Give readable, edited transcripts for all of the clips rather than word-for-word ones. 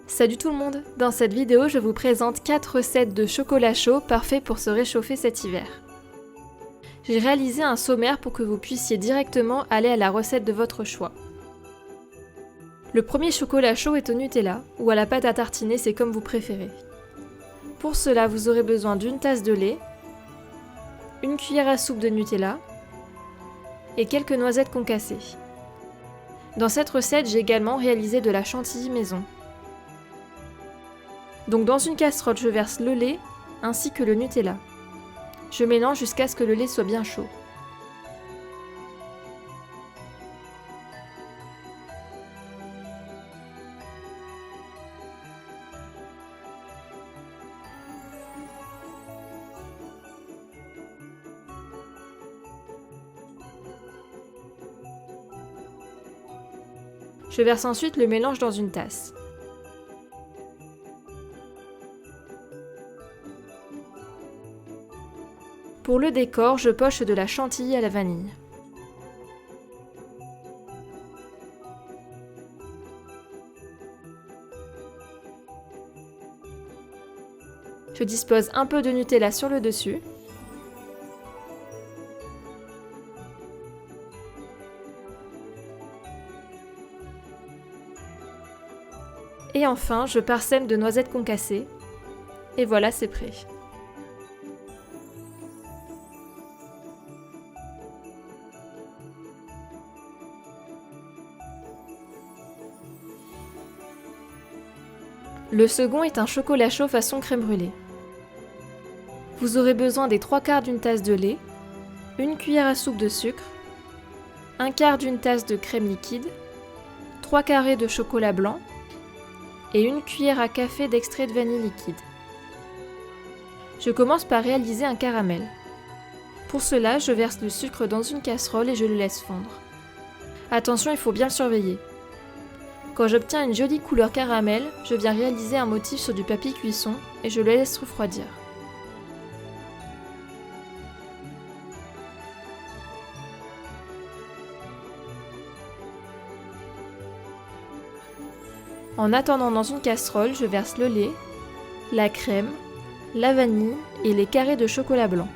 Salut tout le monde! Dans cette vidéo, je vous présente 4 recettes de chocolat chaud parfaits pour se réchauffer cet hiver. J'ai réalisé un sommaire pour que vous puissiez directement aller à la recette de votre choix. Le premier chocolat chaud est au Nutella, ou à la pâte à tartiner, c'est comme vous préférez. Pour cela, vous aurez besoin d'une tasse de lait, une cuillère à soupe de Nutella et quelques noisettes concassées. Dans cette recette, j'ai également réalisé de la chantilly maison. Donc dans une casserole, je verse le lait ainsi que le Nutella. Je mélange jusqu'à ce que le lait soit bien chaud. Je verse ensuite le mélange dans une tasse. Pour le décor, je poche de la chantilly à la vanille. Je dispose un peu de Nutella sur le dessus. Et enfin, je parsème de noisettes concassées. Et voilà, c'est prêt. Le second est un chocolat chaud façon crème brûlée. Vous aurez besoin des 3/4 d'une tasse de lait, une cuillère à soupe de sucre, 1/4 d'une tasse de crème liquide, 3 carrés de chocolat blanc et une cuillère à café d'extrait de vanille liquide. Je commence par réaliser un caramel. Pour cela, je verse le sucre dans une casserole et je le laisse fondre. Attention, il faut bien le surveiller. Quand j'obtiens une jolie couleur caramel, je viens réaliser un motif sur du papier cuisson et je le laisse refroidir. En attendant, dans une casserole, je verse le lait, la crème, la vanille et les carrés de chocolat blanc.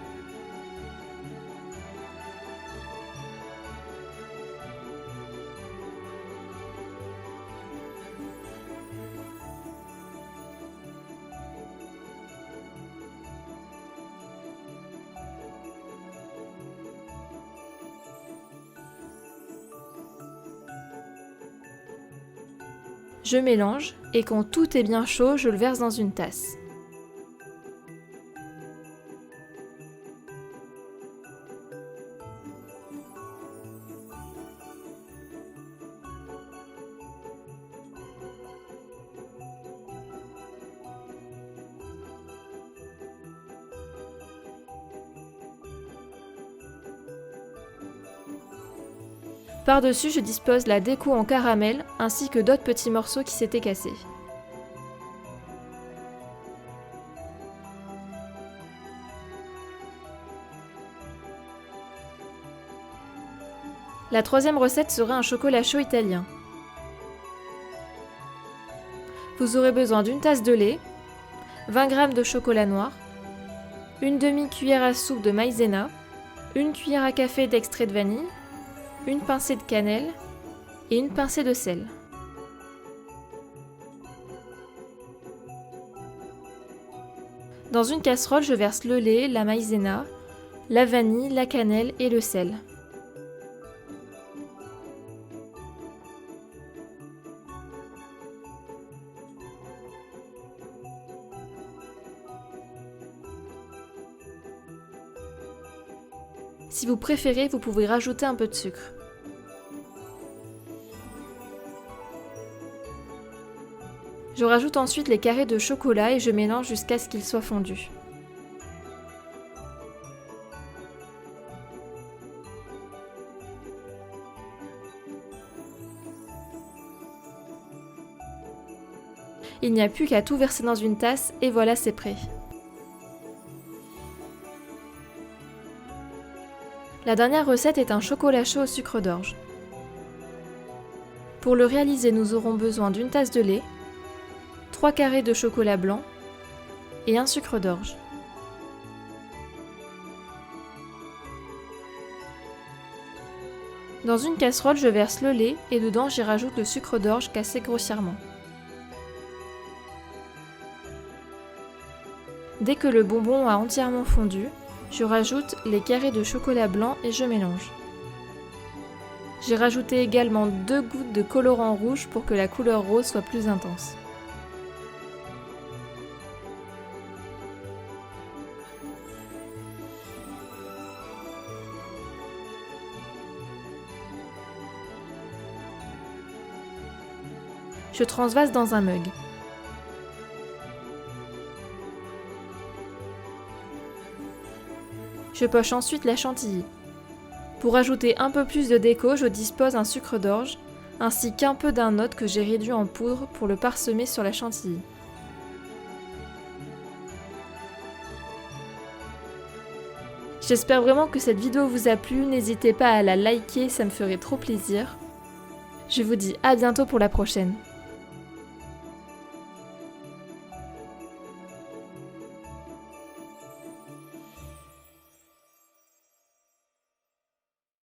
Je mélange et quand tout est bien chaud, je le verse dans une tasse. Par-dessus, je dispose la déco en caramel ainsi que d'autres petits morceaux qui s'étaient cassés. La troisième recette sera un chocolat chaud italien. Vous aurez besoin d'une tasse de lait, 20 g de chocolat noir, une demi-cuillère à soupe de maïzena, une cuillère à café d'extrait de vanille, une pincée de cannelle et une pincée de sel. Dans une casserole, je verse le lait, la maïzena, la vanille, la cannelle et le sel. Si vous préférez, vous pouvez rajouter un peu de sucre. Je rajoute ensuite les carrés de chocolat et je mélange jusqu'à ce qu'ils soient fondus. Il n'y a plus qu'à tout verser dans une tasse et voilà, c'est prêt. La dernière recette est un chocolat chaud au sucre d'orge. Pour le réaliser, nous aurons besoin d'une tasse de lait, 3 carrés de chocolat blanc et un sucre d'orge. Dans une casserole, je verse le lait et dedans j'y rajoute le sucre d'orge cassé grossièrement. Dès que le bonbon a entièrement fondu, je rajoute les carrés de chocolat blanc et je mélange. J'ai rajouté également 2 gouttes de colorant rouge pour que la couleur rose soit plus intense. Je transvase dans un mug. Je poche ensuite la chantilly. Pour ajouter un peu plus de déco, je dispose un sucre d'orge, ainsi qu'un peu d'un note que j'ai réduit en poudre pour le parsemer sur la chantilly. J'espère vraiment que cette vidéo vous a plu, n'hésitez pas à la liker, ça me ferait trop plaisir. Je vous dis à bientôt pour la prochaine.